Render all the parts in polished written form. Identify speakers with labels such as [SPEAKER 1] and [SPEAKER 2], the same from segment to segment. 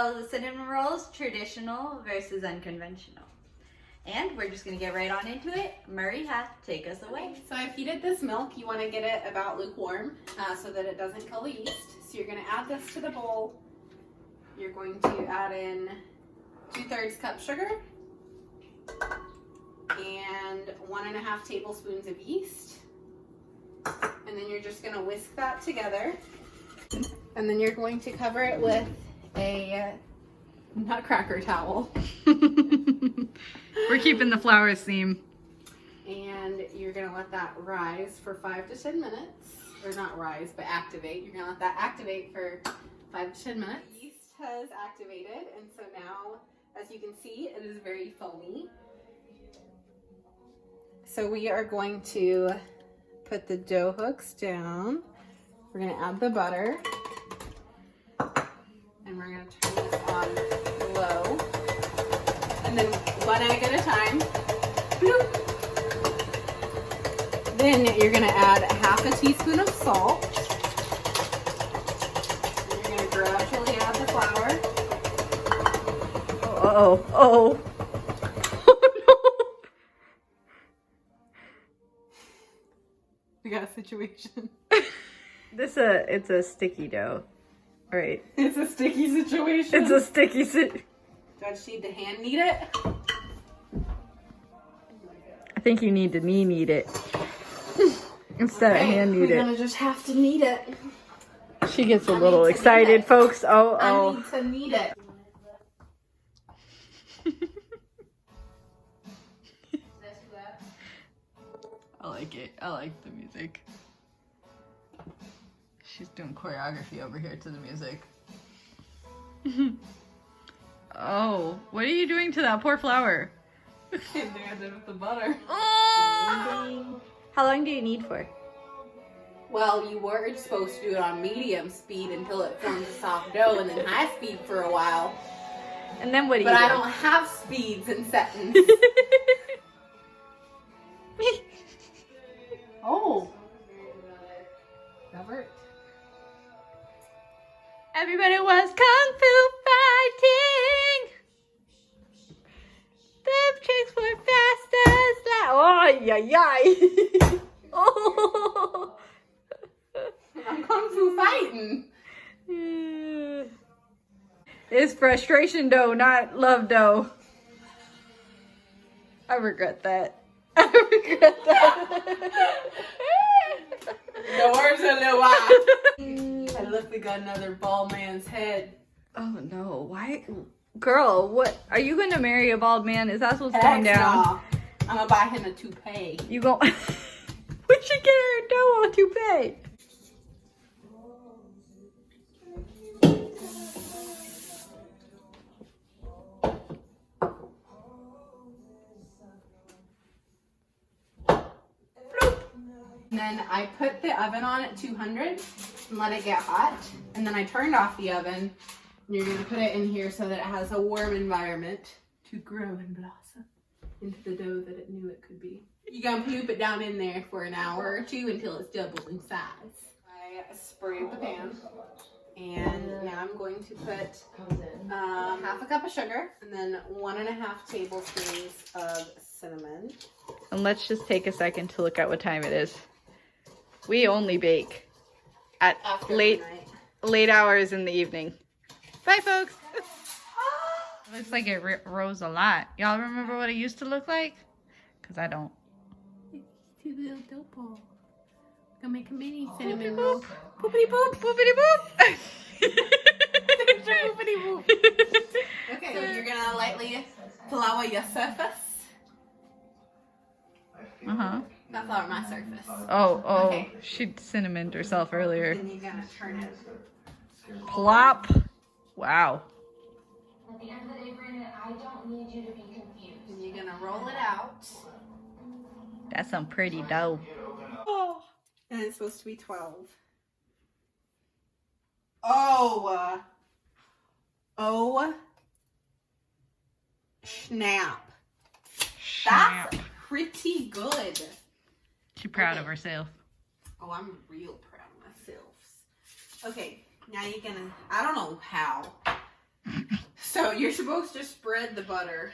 [SPEAKER 1] So the cinnamon rolls, traditional versus unconventional. And we're just gonna get right on into it. Mariah, take us away.
[SPEAKER 2] So I've heated this milk. You want to get it about lukewarm so that it doesn't kill the yeast. So you're going to add this to the bowl. You're going to add in 2/3 cup sugar and 1.5 tablespoons of yeast. And then you're just going to whisk that together. And then you're going to cover it with a nutcracker towel.
[SPEAKER 3] We're keeping the flowers theme.
[SPEAKER 2] And you're going to let that rise for 5 to 10 minutes. Or not rise, but activate. You're going to let that activate for 5 to 10 minutes. Yeast has activated, and so now, as you can see, it is very foamy. So we are going to put the dough hooks down. We're going to add the butter. And we're going to turn this on low. And then one egg at a time. Bloop. Then you're going to add 1/2 teaspoon of salt. And you're going to gradually add the flour.
[SPEAKER 3] Oh no.
[SPEAKER 2] We got a situation.
[SPEAKER 3] It's a sticky dough. All right.
[SPEAKER 2] It's a sticky situation.
[SPEAKER 3] It's a sticky
[SPEAKER 2] Do I just need to hand knead it?
[SPEAKER 3] I think you need to knead it. Instead of hand knead
[SPEAKER 2] We're
[SPEAKER 3] it.
[SPEAKER 2] gonna just have to knead it.
[SPEAKER 3] She gets a little excited, folks.
[SPEAKER 2] I need to knead it.
[SPEAKER 3] I like it. I like the music. She's doing choreography over here to the music. Oh, what are you doing to that poor flour?
[SPEAKER 2] Same thing I did with the butter.
[SPEAKER 3] Oh!
[SPEAKER 1] How long do you need for?
[SPEAKER 2] Well, you were supposed to do it on medium speed until it forms a soft dough, and then high speed for a while.
[SPEAKER 1] And then what do you
[SPEAKER 2] But
[SPEAKER 1] do?
[SPEAKER 2] I don't have speeds and settings. Oh. That worked.
[SPEAKER 1] Everybody was kung fu fighting. The chicks were fast as that. Oh, yeah. Oh.
[SPEAKER 2] I'm kung fu fighting.
[SPEAKER 3] It's frustration dough, not love dough. I regret that. I regret that.
[SPEAKER 2] Doors are no wide. I look, we got another bald man's head.
[SPEAKER 3] Oh no, why? Girl, what? Are you going to marry a bald man? Is that what's going down?
[SPEAKER 2] Nah. I'm gonna buy him a toupee.
[SPEAKER 3] You go. We should get her a dough on toupee.
[SPEAKER 2] And then I put the oven on at 200 and let it get hot. And then I turned off the oven. And you're gonna put it in here so that it has a warm environment to grow and blossom into the dough that it knew it could be. You're gonna poop it down in there for an hour or two until it's doubled in size. I sprayed the pan. And now I'm going to put 1/2 cup of sugar and then 1.5 tablespoons of cinnamon.
[SPEAKER 3] And let's just take a second to look at what time it is. We only bake at
[SPEAKER 2] After
[SPEAKER 3] late
[SPEAKER 2] midnight.
[SPEAKER 3] hours in the evening. Bye, folks. Looks like it rose a lot. Y'all remember what it used to look like? Because I don't.
[SPEAKER 2] It's two little dough balls. Gonna make a mini cinnamon roll.
[SPEAKER 3] Poopity boop, poopity boop.
[SPEAKER 2] Poopity boop. Okay, so you're gonna lightly flour your surface.
[SPEAKER 3] Uh-huh.
[SPEAKER 2] Not flour my surface.
[SPEAKER 3] Oh,
[SPEAKER 2] Okay.
[SPEAKER 3] She cinnamoned herself earlier.
[SPEAKER 2] Then you're gonna turn it.
[SPEAKER 3] Plop. Wow.
[SPEAKER 4] At the end of the day, Brandon, I don't need you to be confused.
[SPEAKER 2] And you're gonna roll it out.
[SPEAKER 3] That's some pretty dough.
[SPEAKER 2] Oh. And it's supposed to be 12. Oh. Oh. Snap. That's pretty good.
[SPEAKER 3] She's proud of herself.
[SPEAKER 2] Oh, I'm real proud of myself. Okay, now you're gonna, I don't know how. So you're supposed to spread the butter.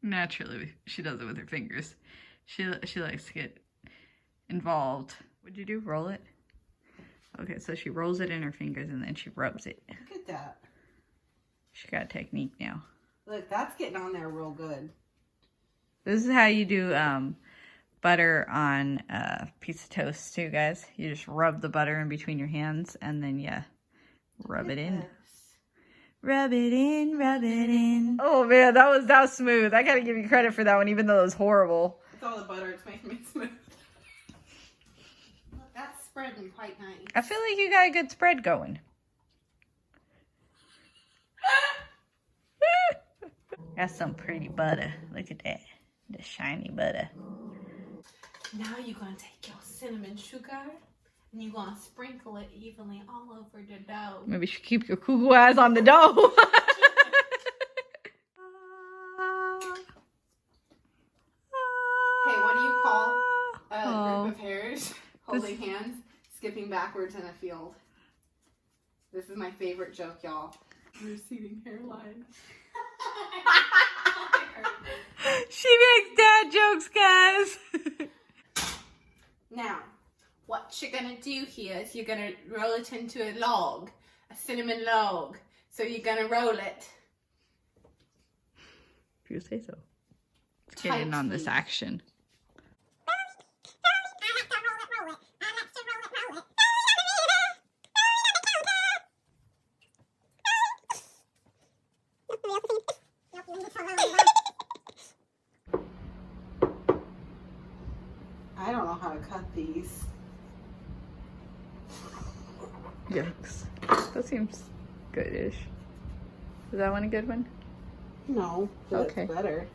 [SPEAKER 3] Naturally, she does it with her fingers. She likes to get involved. What'd you do? Roll it? Okay, so she rolls it in her fingers and then she rubs it.
[SPEAKER 2] Look at that.
[SPEAKER 3] She got a technique now.
[SPEAKER 2] Look, that's getting on there real good.
[SPEAKER 3] This is how you do butter on a piece of toast too, guys. You just rub the butter in between your hands and then you rub it in. Rub it in, rub it in. Oh man, that was smooth. I gotta give you credit for that one, even though it was horrible.
[SPEAKER 2] It's all the butter, it's making me smooth. Look, that's spreading quite nice.
[SPEAKER 3] I feel like you got a good spread going. Got some pretty butter. Look at that. The shiny butter.
[SPEAKER 2] Now you're gonna take your cinnamon sugar and you're gonna sprinkle it evenly all over the dough.
[SPEAKER 3] Maybe you should keep your cuckoo eyes on the dough.
[SPEAKER 2] Hey, what do you call a group of hares holding hands, skipping backwards in a field? This is my favorite joke, y'all. Receding hairline.
[SPEAKER 3] She makes dad jokes, guys.
[SPEAKER 2] Now, what you're gonna do here is you're gonna roll it into a log, a cinnamon log. So you're gonna roll it.
[SPEAKER 3] If you say so. Let's get in on this action.
[SPEAKER 2] I don't know how to cut these.
[SPEAKER 3] Yikes. That seems good-ish. Is that one a good one?
[SPEAKER 2] No, but
[SPEAKER 3] Okay.
[SPEAKER 2] it's better.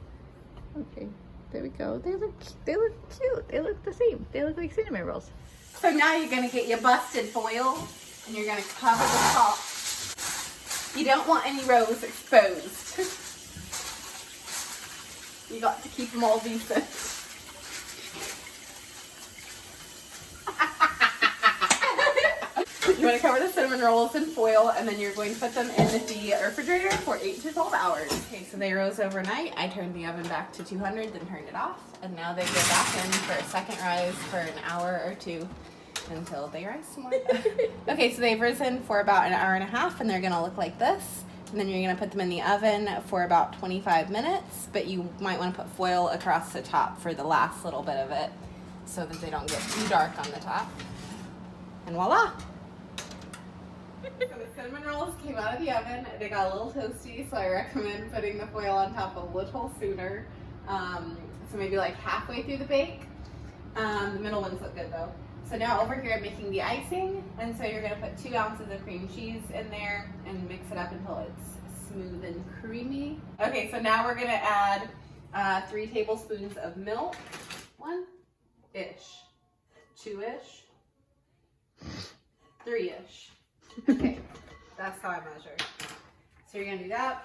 [SPEAKER 3] Okay. There we go. They look cute. They look the same. They look like cinnamon rolls.
[SPEAKER 2] So now you're gonna get your busted foil and you're gonna cover the top. You don't want any rows exposed. You got to keep them all decent. You want to cover the cinnamon rolls in foil and then you're going to put them in the refrigerator for 8 to 12 hours. Okay, so they rose overnight. I turned the oven back to 200, then turned it off. And now they go back in for a second rise for an hour or two until they rise some more. Okay, so they've risen for about an hour and a half and they're going to look like this. And then you're going to put them in the oven for about 25 minutes, but you might want to put foil across the top for the last little bit of it so that they don't get too dark on the top. And voila! So the cinnamon rolls came out of the oven. They got a little toasty, so I recommend putting the foil on top a little sooner. So maybe like halfway through the bake. The middle ones look good though. So now over here I'm making the icing, and so you're going to put 2 ounces of cream cheese in there and mix it up until it's smooth and creamy. Okay, so now we're going to add 3 tablespoons of milk. 1-ish, 2-ish, 3-ish. Okay, that's how I measure. So you're going to do that.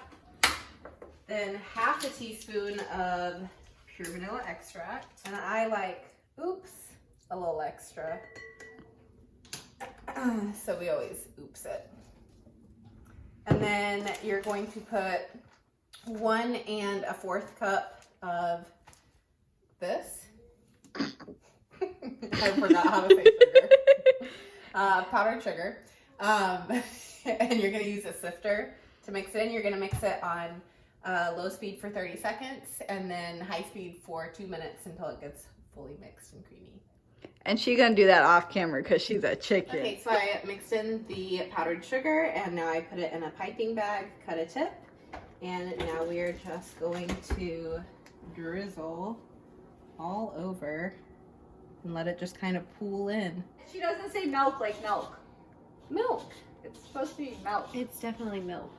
[SPEAKER 2] Then half a teaspoon of pure vanilla extract. And I like, a little extra. So we always oops it. And then you're going to put 1 1/4 cup of this. I forgot how to say sugar. Powdered sugar. And you're going to use a sifter to mix it in. You're going to mix it on low speed for 30 seconds and then high speed for 2 minutes until it gets fully mixed and creamy.
[SPEAKER 3] And she's gonna do that off camera because she's a chicken.
[SPEAKER 2] Okay, so I mixed in the powdered sugar and now I put it in a piping bag, cut a tip, and now we're just going to drizzle all over and let it just kind of pool in.
[SPEAKER 1] She doesn't say milk like milk.
[SPEAKER 2] Milk.
[SPEAKER 1] It's supposed to be milk.
[SPEAKER 3] It's definitely milk.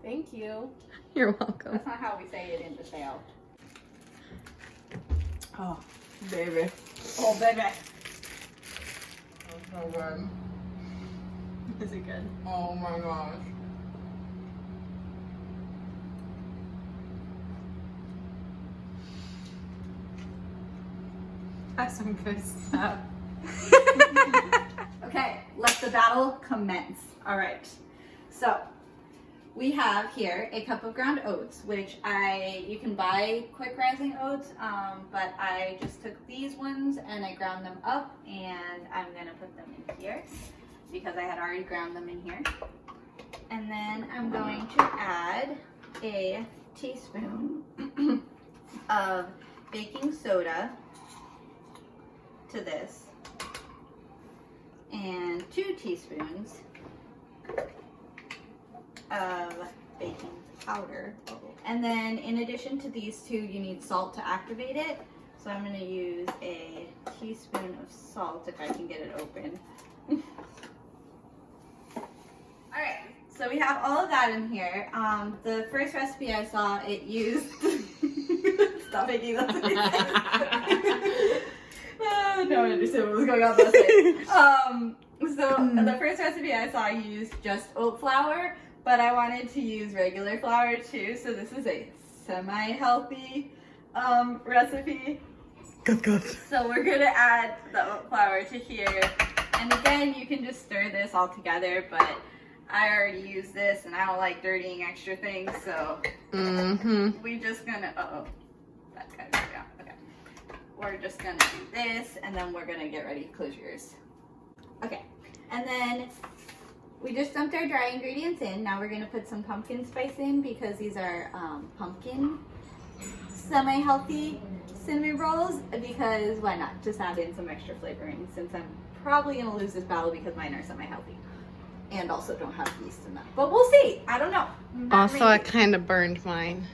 [SPEAKER 2] Thank you.
[SPEAKER 3] You're welcome.
[SPEAKER 1] That's not how we say it in the South.
[SPEAKER 2] Oh, baby.
[SPEAKER 1] Oh, baby.
[SPEAKER 2] So good.
[SPEAKER 1] Is it good?
[SPEAKER 2] Oh my gosh. That's some good stuff.
[SPEAKER 1] Okay, let the battle commence. All right. So we have here a cup of ground oats, which you can buy quick rising oats, but I just took these ones and I ground them up, and I'm gonna put them in here because I had already ground them in here. And then I'm going to add a teaspoon of baking soda to this, and 2 teaspoons of baking powder. And then in addition to these 2, you need salt to activate it. So I'm going to use a teaspoon of salt if I can get it open. Alright, so we have all of that in here. The first recipe I saw, it used... Stop making that face. No one understood what was going on last night. So the first recipe I saw used just oat flour, but I wanted to use regular flour too, so this is a semi-healthy recipe. So we're gonna add the oat flour to here, and again, you can just stir this all together, but I already used this and I don't like dirtying extra things, so we just gonna, that kind of, yeah, okay. We're just gonna do this, and then we're gonna get ready to close your ears. Okay, and then we just dumped our dry ingredients in. Now we're gonna put some pumpkin spice in because these are pumpkin semi-healthy cinnamon rolls, because why not? Just add in some extra flavoring since I'm probably gonna lose this battle because mine are semi-healthy and also don't have yeast in them. But we'll see, I don't know.
[SPEAKER 2] Also, I kind of burned mine.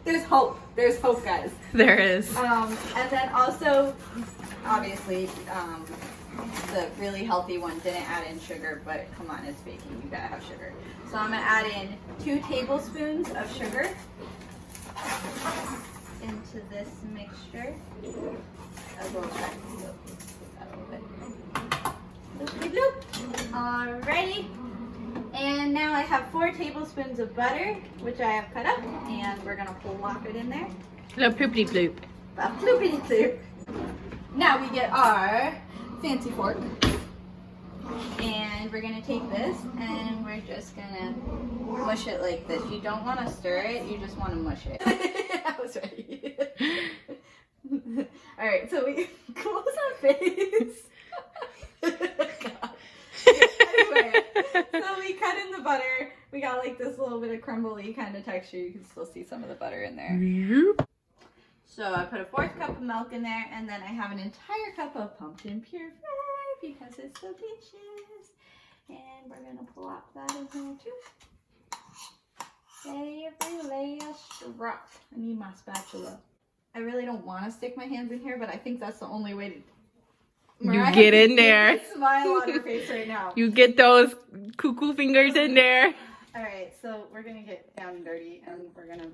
[SPEAKER 1] There's hope. There's hope, guys.
[SPEAKER 2] There is.
[SPEAKER 1] And then also, obviously, the really healthy one didn't add in sugar, but come on, it's baking. You gotta have sugar. So I'm gonna add in 2 tablespoons of sugar into this mixture. Alrighty. And now I have 4 tablespoons of butter, which I have cut up, and we're gonna plop it in there.
[SPEAKER 2] Little poopity bloop.
[SPEAKER 1] Bloopity bloop. Now we get our fancy fork, and we're gonna take this and we're just gonna mush it like this. You don't want to stir it, you just want to mush it. I was ready. All right, so we close our face. Anyway, so we cut in the butter. We got like this little bit of crumbly kind of texture. You can still see some of the butter in there. So I put a 4th cup of milk in there, and then I have an entire cup of pumpkin puree because it's so delicious. And we're gonna plop that in there too. Every last drop. I need my spatula. I really don't want to stick my hands in here, but I think that's the only way to. Mariah,
[SPEAKER 2] you get in there.
[SPEAKER 1] Smile on her face right now.
[SPEAKER 2] You get those cuckoo fingers in there.
[SPEAKER 1] All right, so we're gonna get down and dirty, and we're gonna.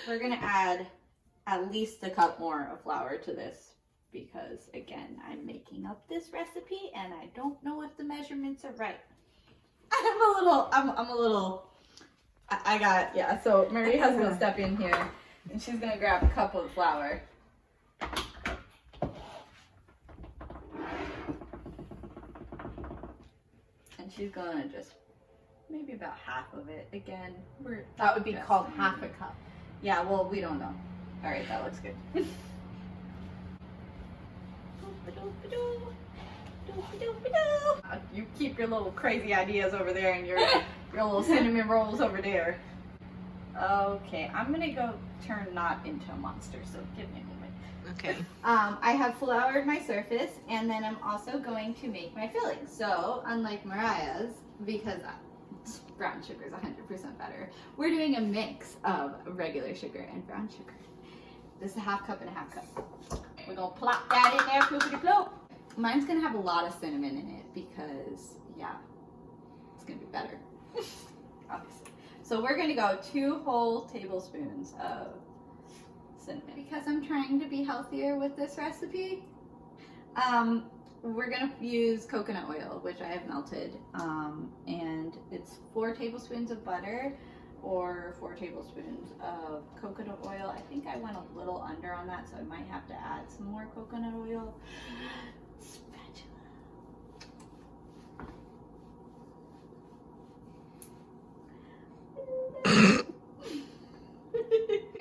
[SPEAKER 1] We're gonna add at least a cup more of flour to this because, again, I'm making up this recipe and I don't know if the measurements are right. So Maria's gonna step in here and she's gonna grab a cup of flour. And she's gonna just, maybe about half of it. Again,
[SPEAKER 2] That would be called half a cup.
[SPEAKER 1] Yeah, well, we don't know. All right, that looks good. You keep your little crazy ideas over there and your little cinnamon rolls over there. Okay, I'm gonna go turn not into a monster, so give me a moment.
[SPEAKER 2] Okay.
[SPEAKER 1] I have floured my surface, and then I'm also going to make my filling. So, unlike Mariah's, because brown sugar is 100% better, we're doing a mix of regular sugar and brown sugar. This is a half cup and a half cup. We're gonna plop that in there, ploopity plop. Mine's gonna have a lot of cinnamon in it because, yeah, it's gonna be better, obviously. So we're gonna go 2 whole tablespoons of cinnamon. Because I'm trying to be healthier with this recipe, we're gonna use coconut oil, which I have melted, and it's 4 tablespoons of butter, or 4 tablespoons of coconut oil. I think I went a little under on that, so I might have to add some more coconut oil. Spatula.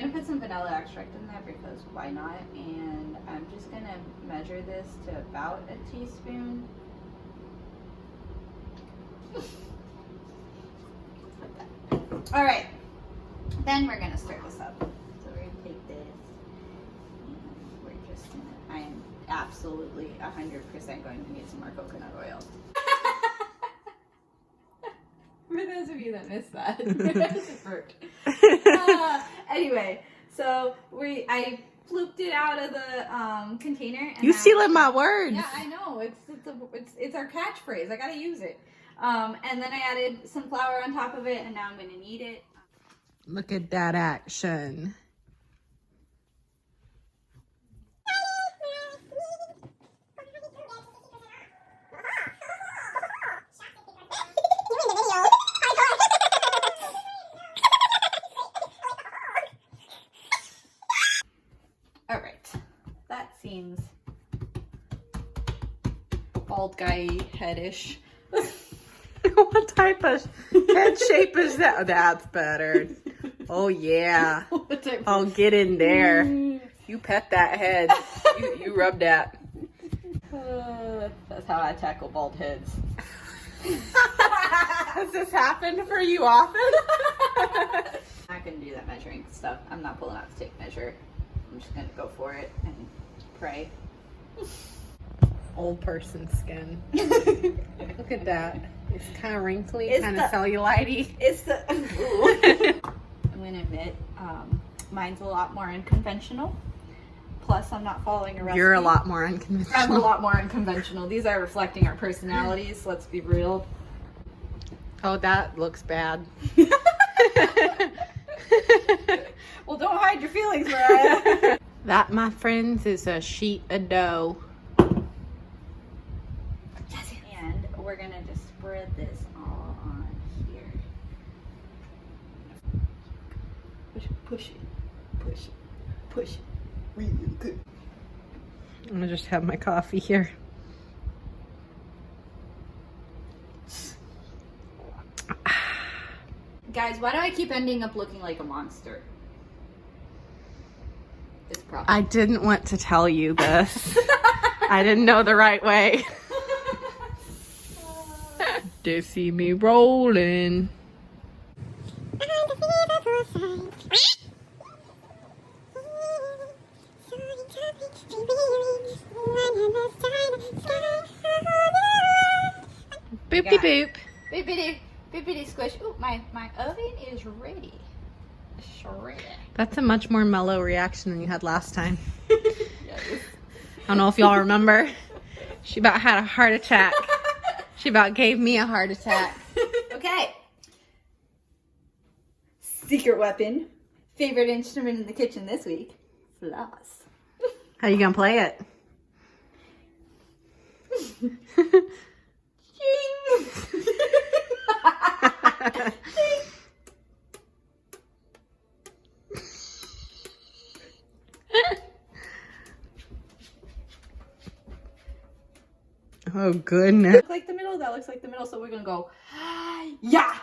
[SPEAKER 1] I'm gonna put some vanilla extract in there because why not? And I'm just gonna measure this to about a teaspoon. All right, then we're gonna stir this up. So we're gonna take this and we're just gonna, I am absolutely 100% going to need some more coconut oil. For those of you that missed that, it burped. Anyway, so I flooped it out of the container. And
[SPEAKER 2] You stealing my words.
[SPEAKER 1] Yeah, I know. It's our catchphrase. I gotta use it. And then I added some flour on top of it, and now I'm gonna knead it.
[SPEAKER 2] Look at that action.
[SPEAKER 1] All right, that seems bald guy headish.
[SPEAKER 2] What type of head shape is that? That's better. Oh yeah. Oh, get in there. You pet that head. You rub that.
[SPEAKER 1] That's how I tackle bald heads.
[SPEAKER 2] Has this happened for you often?
[SPEAKER 1] I can do that measuring stuff. I'm not pulling out the tape measure. I'm just gonna go for it and pray.
[SPEAKER 2] Old person skin. Look at that. It's kind of wrinkly, kind of cellulite-y.
[SPEAKER 1] It's the. I'm gonna admit, mine's a lot more unconventional. Plus, I'm not following a recipe.
[SPEAKER 2] You're a lot more unconventional.
[SPEAKER 1] I'm a lot more unconventional. These are reflecting our personalities. Let's be real.
[SPEAKER 2] Oh, that looks bad.
[SPEAKER 1] Well, don't hide your feelings, Mariah.
[SPEAKER 2] That, my friends, is a sheet of dough.
[SPEAKER 1] And we're gonna just spread this all on here. Push it, push it, push it. Real good.
[SPEAKER 2] I'm gonna just have my coffee here.
[SPEAKER 1] Guys, why do I keep ending up looking like a monster? It's probably.
[SPEAKER 2] I didn't want to tell you this. I didn't know the right way. They see me rolling. Boopy boop.
[SPEAKER 1] Bippity, bippity squish. Ooh, my oven is ready. Shredded.
[SPEAKER 2] That's a much more mellow reaction than you had last time. I don't know if y'all remember. She about had a heart attack. She about gave me a heart attack.
[SPEAKER 1] Okay. Secret weapon. Favorite instrument in the kitchen this week. Floss.
[SPEAKER 2] How you gonna play it? Oh goodness.
[SPEAKER 1] Look like the middle. That looks like the middle. So we're gonna go. Yeah.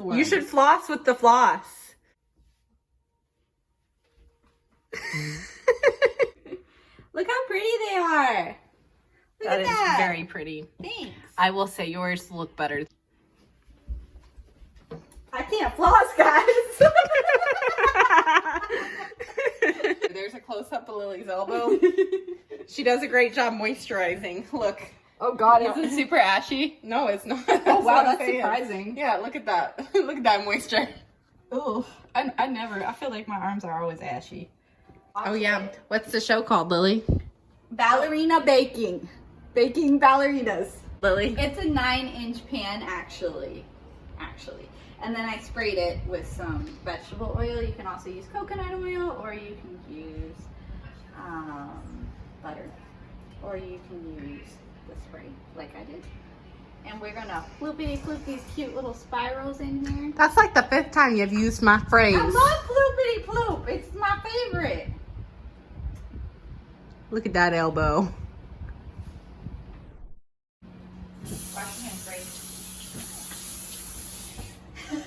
[SPEAKER 2] You should floss with the floss.
[SPEAKER 1] Look how pretty they are. Look
[SPEAKER 2] That
[SPEAKER 1] at
[SPEAKER 2] is
[SPEAKER 1] that.
[SPEAKER 2] very pretty.
[SPEAKER 1] Thanks.
[SPEAKER 2] I will say yours look better.
[SPEAKER 1] I can't floss, guys.
[SPEAKER 2] There's a close-up of Lily's elbow. She does a great job moisturizing. Look.
[SPEAKER 1] Oh God,
[SPEAKER 2] Is it super ashy? No, it's not.
[SPEAKER 1] Oh wow,
[SPEAKER 2] what I'm
[SPEAKER 1] that's
[SPEAKER 2] saying.
[SPEAKER 1] surprising.
[SPEAKER 2] Yeah, look at that. Look at that moisture.
[SPEAKER 1] Oh, I feel like my arms are always ashy.
[SPEAKER 2] Oh yeah. What's the show called, Lily?
[SPEAKER 1] Ballerina baking. Baking ballerinas.
[SPEAKER 2] Lily?
[SPEAKER 1] It's a 9-inch pan, actually. And then I sprayed it with some vegetable oil. You can also use coconut oil, or you can use butter, or you can use the spray like I did. And we're gonna floopity floop these cute little spirals in here.
[SPEAKER 2] That's like the 5th time you've used my phrase.
[SPEAKER 1] I love floopity floop. It's my favorite.
[SPEAKER 2] Look at that elbow.
[SPEAKER 1] Wash your hands, right?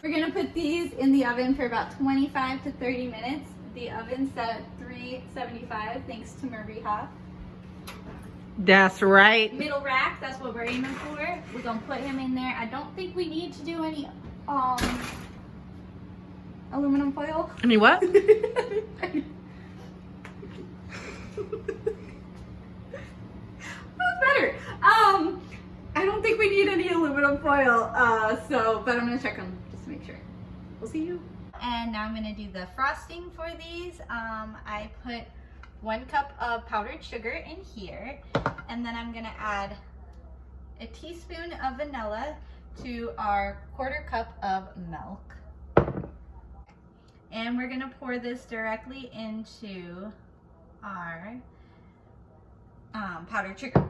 [SPEAKER 1] We're gonna put these in the oven for about 25 to 30 minutes. The oven's set at 375 thanks to Mariah.
[SPEAKER 2] That's right.
[SPEAKER 1] Middle rack, that's what we're aiming for. We're gonna put him in there. I don't think we need to do any aluminum foil.
[SPEAKER 2] Any what?
[SPEAKER 1] That's better. I don't think we need any aluminum foil. But I'm gonna check them just to make sure. We'll see you. And now I'm gonna do the frosting for these. I put 1 cup of powdered sugar in here, and then I'm gonna add a teaspoon of vanilla to our 1/4 cup of milk. And we're gonna pour this directly into our powdered sugar.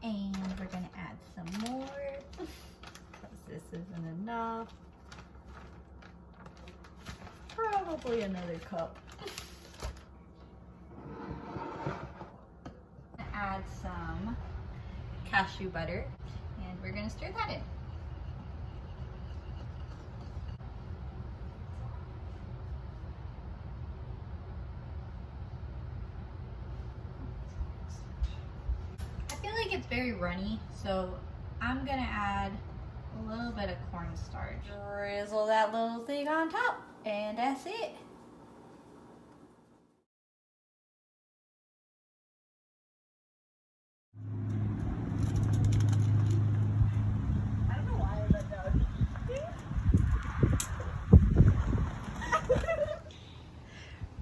[SPEAKER 1] And we're gonna add some more, because this isn't enough. Probably another cup. Add some cashew butter, and we're gonna stir that in. I feel like it's very runny, so I'm gonna add a little bit of cornstarch. Drizzle that little thing on top, and that's it.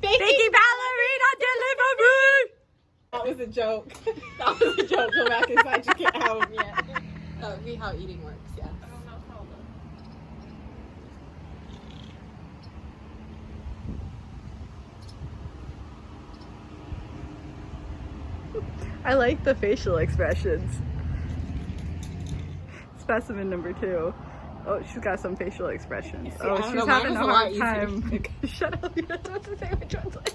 [SPEAKER 3] Baking ballerina delivery!
[SPEAKER 2] That was a joke. That was a joke. Go back inside. You can't have them yet. That would be how eating works, yeah. I don't know how
[SPEAKER 3] I like the facial expressions. Specimen number 2. Oh, she's got some facial expressions.
[SPEAKER 2] I
[SPEAKER 3] Oh,
[SPEAKER 2] don't
[SPEAKER 3] she's
[SPEAKER 2] know,
[SPEAKER 3] having
[SPEAKER 2] mine
[SPEAKER 3] a
[SPEAKER 2] was a
[SPEAKER 3] hard
[SPEAKER 2] lot
[SPEAKER 3] time. Shut up, you're not supposed to say which one's which.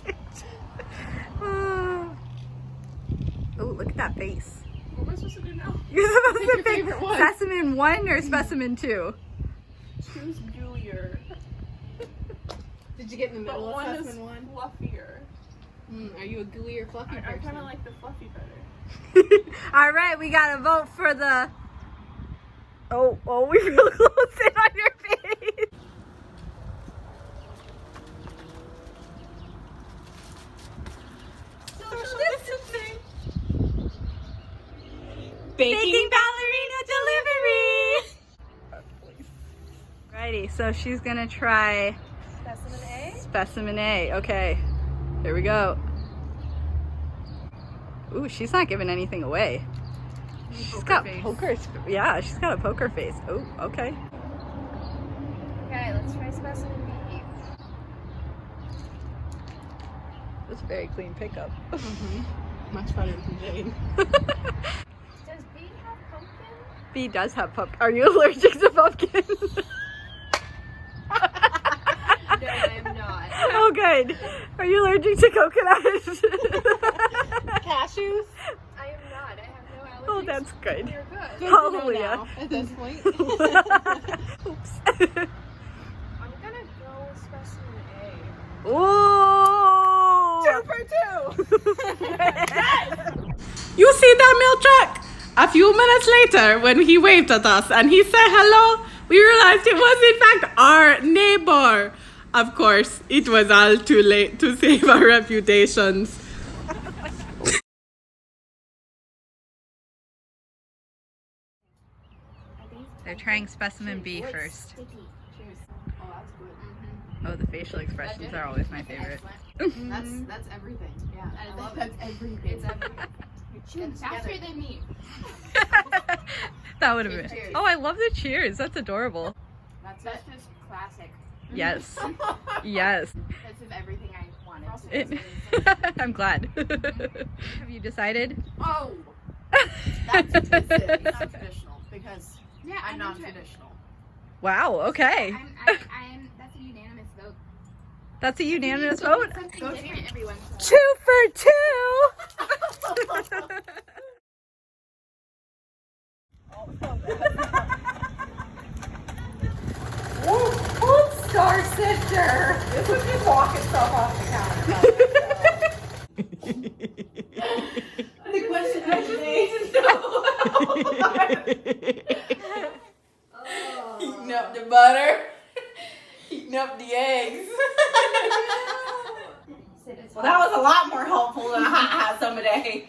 [SPEAKER 3] Oh, look at that face.
[SPEAKER 2] What am I supposed to do now?
[SPEAKER 3] You're supposed
[SPEAKER 2] Pick
[SPEAKER 3] to
[SPEAKER 2] your
[SPEAKER 3] pick
[SPEAKER 2] favorite one.
[SPEAKER 3] specimen 1 or specimen 2.
[SPEAKER 2] Choose gooier. Did you get in the middle of specimen 1?
[SPEAKER 5] Fluffier.
[SPEAKER 2] Are you a gooey or fluffy
[SPEAKER 5] I
[SPEAKER 2] person?
[SPEAKER 5] kind of like the fluffy better.
[SPEAKER 3] All right, we got to vote for the... Oh, we real close in on your face. Social distancing. Baking ballerina delivery. Righty, so she's gonna try
[SPEAKER 1] Specimen A.
[SPEAKER 3] specimen A. Okay, here we go. Ooh, she's not giving anything away. She's got poker. Yeah, she's got a poker face. Oh, okay.
[SPEAKER 1] Okay, let's try specimen B.
[SPEAKER 3] That's a very clean pickup.
[SPEAKER 2] Much better than Jane.
[SPEAKER 1] Does B have pumpkin?
[SPEAKER 3] B does have pumpkin. Are you allergic to pumpkin?
[SPEAKER 1] No, I'm not.
[SPEAKER 3] Oh, good. Are you allergic to coconuts?
[SPEAKER 2] Cashews?
[SPEAKER 1] I am not. I have no allergies.
[SPEAKER 3] Oh, that's good.
[SPEAKER 1] You're good.
[SPEAKER 2] Good to know
[SPEAKER 3] Hallelujah.
[SPEAKER 2] now, at this point.
[SPEAKER 3] Oops.
[SPEAKER 1] I'm gonna go with specimen A.
[SPEAKER 3] Ooh.
[SPEAKER 2] 2 for 2.
[SPEAKER 5] You see that milk truck? A few minutes later, when he waved at us and he said hello, we realized it was in fact our neighbor. Of course, it was all too late to save our reputations.
[SPEAKER 3] They're trying specimen B first.
[SPEAKER 2] Cheers. Oh, that's good.
[SPEAKER 3] Oh, the facial expressions are always my favorite.
[SPEAKER 2] That's everything. Yeah, I love it. That's everything. It's everything.
[SPEAKER 1] It's faster than me.
[SPEAKER 3] That would have been.
[SPEAKER 2] Cheers.
[SPEAKER 3] Oh, I love the cheers. That's adorable.
[SPEAKER 2] That's just classic.
[SPEAKER 3] Yes. Yes.
[SPEAKER 2] This is everything I want. it.
[SPEAKER 3] I'm glad. Have you decided?
[SPEAKER 2] Oh, that's a tidbit. It's not traditional because I'm not traditional.
[SPEAKER 3] Wow, okay.
[SPEAKER 6] I'm that's a unanimous vote.
[SPEAKER 3] That's a unanimous vote?
[SPEAKER 6] Something different every once in a while.
[SPEAKER 3] 2 for 2!
[SPEAKER 2] Star sifter. This would just walk itself off the counter. The question I just need to know. Heating up the butter. Heating up the eggs. Well, that was a lot more helpful than a hot someday.